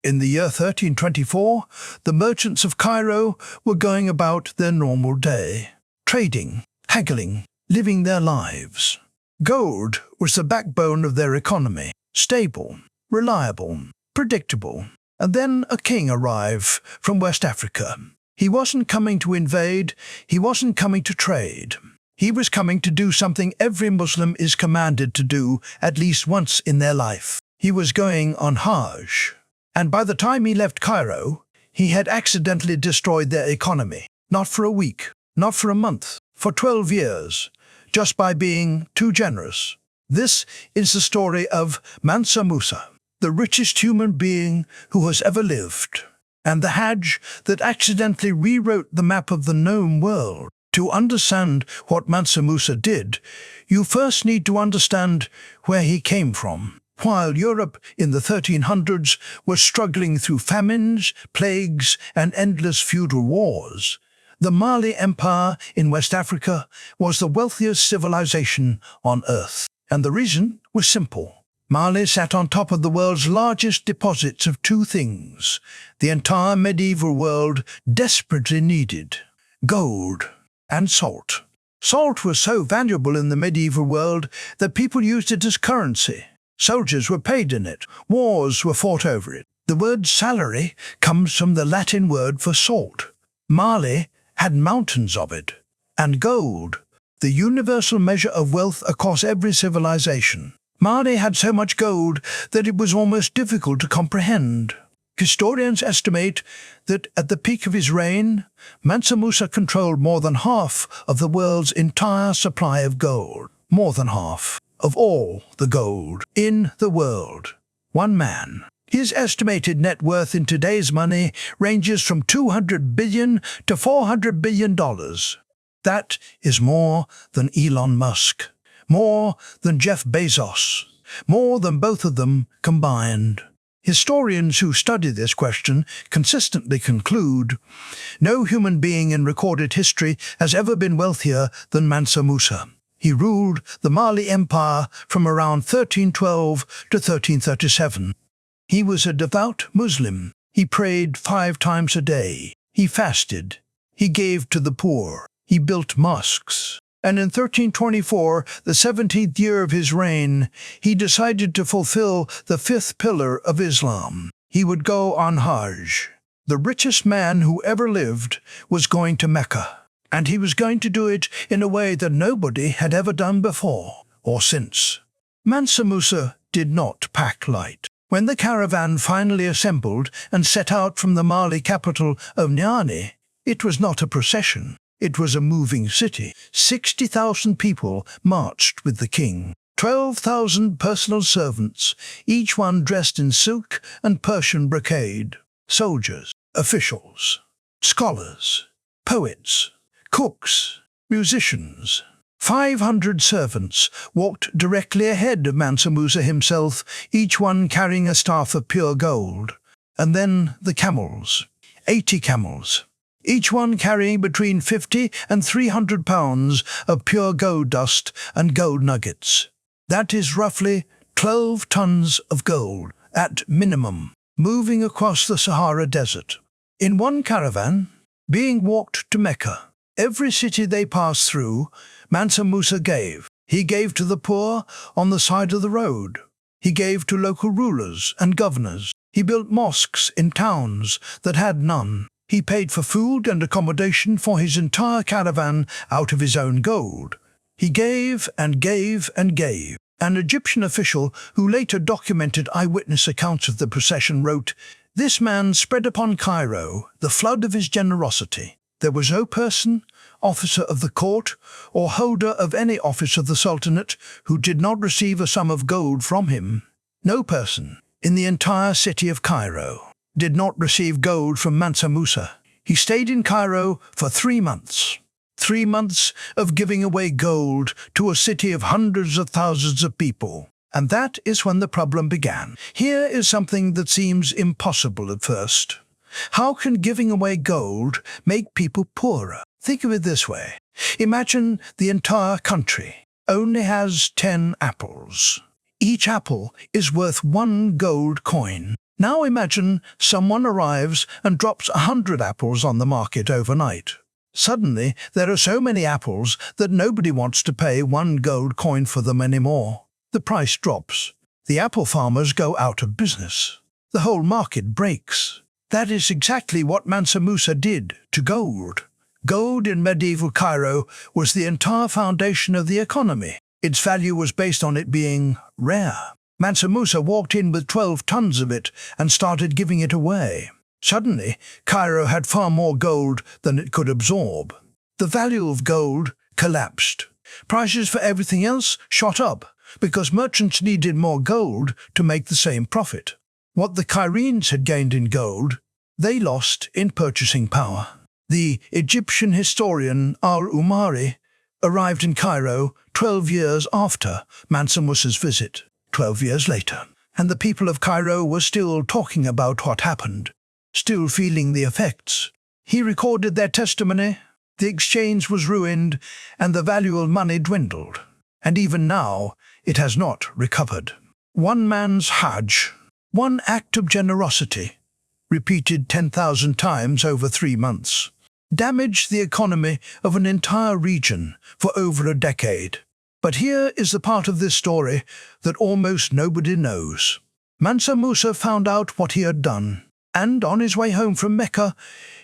In the year 1324, the merchants of Cairo were going about their normal day, trading, haggling, living their lives. Gold was the backbone of their economy, stable, reliable, predictable. And then a king arrived from West Africa. He wasn't coming to invade, he wasn't coming to trade. He was coming to do something every Muslim is commanded to do at least once in their life. He was going on Hajj. And by the time he left Cairo, he had accidentally destroyed their economy. Not for a week, not for a month, for 12 years, just by being too generous. This is the story of Mansa Musa, the richest human being who has ever lived, and the Hajj that accidentally rewrote the map of the known world. To understand what Mansa Musa did, you first need to understand where he came from. While Europe in the 1300s was struggling through famines, plagues, and endless feudal wars, the Mali Empire in West Africa was the wealthiest civilization on Earth. And the reason was simple. Mali sat on top of the world's largest deposits of two things the entire medieval world desperately needed: gold and salt. Salt was so valuable in the medieval world that people used it as currency. Soldiers were paid in it. Wars were fought over it. The word salary comes from the Latin word for salt. Mali had mountains of it. And gold, the universal measure of wealth across every civilization. Mali had so much gold that it was almost difficult to comprehend. Historians estimate that at the peak of his reign, Mansa Musa controlled more than half of the world's entire supply of gold. More than half of all the gold in the world. One man. His estimated net worth in today's money ranges from $200 billion to $400 billion. That is more than Elon Musk, more than Jeff Bezos, more than both of them combined. Historians who study this question consistently conclude no human being in recorded history has ever been wealthier than Mansa Musa. He ruled the Mali Empire from around 1312 to 1337. He was a devout Muslim. He prayed 5 times a day. He fasted. He gave to the poor. He built mosques. And in 1324, the 17th year of his reign, he decided to fulfill the 5th pillar of Islam. He would go on Hajj. The richest man who ever lived was going to Mecca. And he was going to do it in a way that nobody had ever done before or since. Mansa Musa did not pack light. When the caravan finally assembled and set out from the Mali capital of Niani, it was not a procession. It was a moving city. 60,000 people marched with the king. 12,000 personal servants, each one dressed in silk and Persian brocade. Soldiers, officials, scholars, poets, cooks, musicians. 500 servants walked directly ahead of Mansa Musa himself, each one carrying a staff of pure gold. And then the camels. 80 camels, each one carrying between 50 and 300 pounds of pure gold dust and gold nuggets. That is roughly 12 tons of gold, at minimum, moving across the Sahara Desert. In one caravan, being walked to Mecca. Every city they passed through, Mansa Musa gave. He gave to the poor on the side of the road. He gave to local rulers and governors. He built mosques in towns that had none. He paid for food and accommodation for his entire caravan out of his own gold. He gave and gave and gave. An Egyptian official who later documented eyewitness accounts of the procession wrote, "This man spread upon Cairo the flood of his generosity. There was no person, officer of the court, or holder of any office of the Sultanate who did not receive a sum of gold from him. No person in the entire city of Cairo did not receive gold from Mansa Musa. He stayed in Cairo for 3 months. 3 months of giving away gold to a city of hundreds of thousands of people. And that is when the problem began. Here is something that seems impossible at first. How can giving away gold make people poorer? Think of it this way. Imagine the entire country only has 10 apples. Each apple is worth 1 gold coin. Now imagine someone arrives and drops 100 apples on the market overnight. Suddenly, there are so many apples that nobody wants to pay 1 gold coin for them anymore. The price drops. The apple farmers go out of business. The whole market breaks. That is exactly what Mansa Musa did to gold. Gold in medieval Cairo was the entire foundation of the economy. Its value was based on it being rare. Mansa Musa walked in with 12 tons of it and started giving it away. Suddenly, Cairo had far more gold than it could absorb. The value of gold collapsed. Prices for everything else shot up because merchants needed more gold to make the same profit. What the Cairenes had gained in gold, they lost in purchasing power. The Egyptian historian al-Umari arrived in Cairo 12 years after Mansa Musa's visit, 12 years later, and the people of Cairo were still talking about what happened, still feeling the effects. He recorded their testimony, the exchange was ruined, and the value of money dwindled. And even now, it has not recovered. One man's Hajj, one act of generosity, repeated 10,000 times over 3 months, damaged the economy of an entire region for over a decade. But here is the part of this story that almost nobody knows. Mansa Musa found out what he had done, and on his way home from Mecca,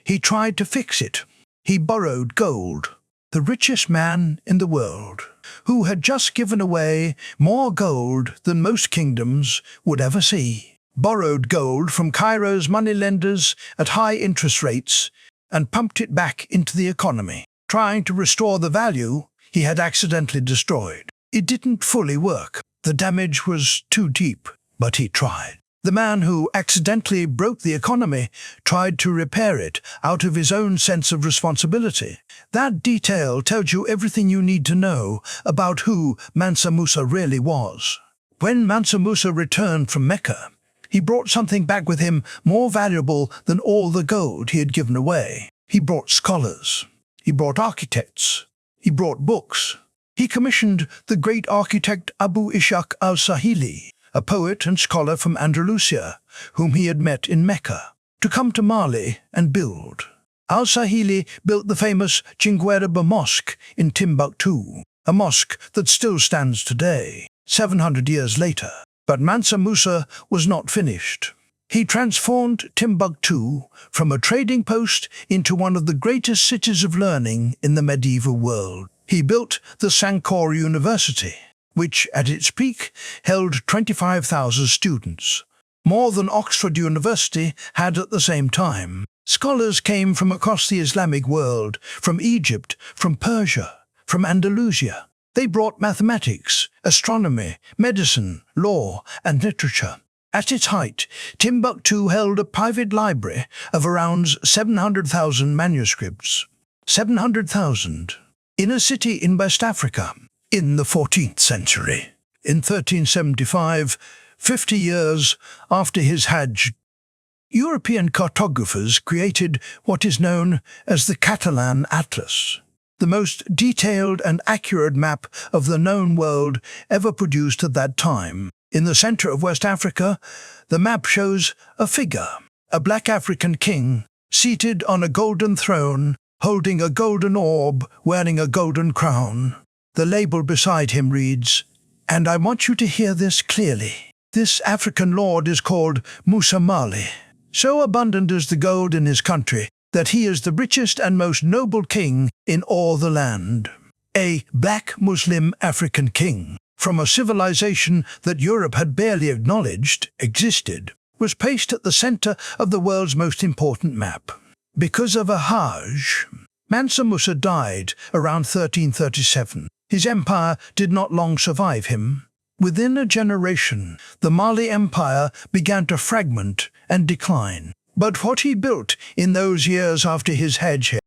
he tried to fix it. He borrowed gold, the richest man in the world, who had just given away more gold than most kingdoms would ever see. Borrowed gold from Cairo's moneylenders at high interest rates and pumped it back into the economy, trying to restore the value he had accidentally destroyed. It didn't fully work. The damage was too deep, but he tried. The man who accidentally broke the economy tried to repair it out of his own sense of responsibility. That detail tells you everything you need to know about who Mansa Musa really was. When Mansa Musa returned from Mecca, he brought something back with him more valuable than all the gold he had given away. He brought scholars. He brought architects. He brought books. He commissioned the great architect Abu Ishaq al-Sahili, a poet and scholar from Andalusia, whom he had met in Mecca, to come to Mali and build. Al-Sahili built the famous Chingueraba Mosque in Timbuktu, a mosque that still stands today, 700 years later. But Mansa Musa was not finished. He transformed Timbuktu from a trading post into one of the greatest cities of learning in the medieval world. He built the Sankore University, which at its peak held 25,000 students, more than Oxford University had at the same time. Scholars came from across the Islamic world, from Egypt, from Persia, from Andalusia. They brought mathematics, astronomy, medicine, law, and literature. At its height, Timbuktu held a private library of around 700,000 manuscripts. 700,000. In a city in West Africa, in the 14th century. In 1375, 50 years after his Hajj, European cartographers created what is known as the Catalan Atlas, the most detailed and accurate map of the known world ever produced at that time. In the center of West Africa, the map shows a figure, a black African king, seated on a golden throne, holding a golden orb, wearing a golden crown. The label beside him reads, and I want you to hear this clearly. This African lord is called Musa Mali. So abundant is the gold in his country that he is the richest and most noble king in all the land. A black Muslim African king, from a civilization that Europe had barely acknowledged existed, was placed at the center of the world's most important map. Because of a Hajj, Mansa Musa died around 1337. His empire did not long survive him. Within a generation, the Mali Empire began to fragment and decline. But what he built in those years after his Hajj,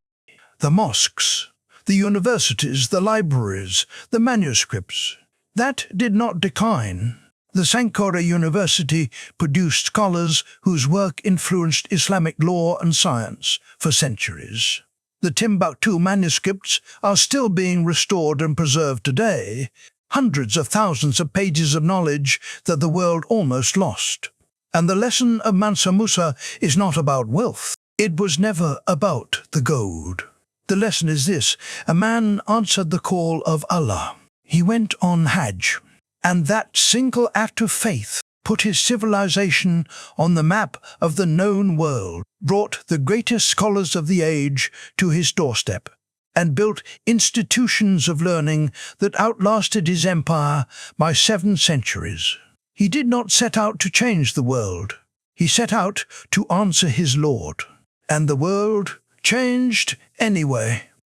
the mosques, the universities, the libraries, the manuscripts, that did not decline. The Sankore University produced scholars whose work influenced Islamic law and science for centuries. The Timbuktu manuscripts are still being restored and preserved today, hundreds of thousands of pages of knowledge that the world almost lost. And the lesson of Mansa Musa is not about wealth. It was never about the gold. The lesson is this: a man answered the call of Allah. He went on Hajj, and that single act of faith put his civilization on the map of the known world, brought the greatest scholars of the age to his doorstep, and built institutions of learning that outlasted his empire by 7 centuries. He did not set out to change the world. He set out to answer his Lord. And the world changed anyway.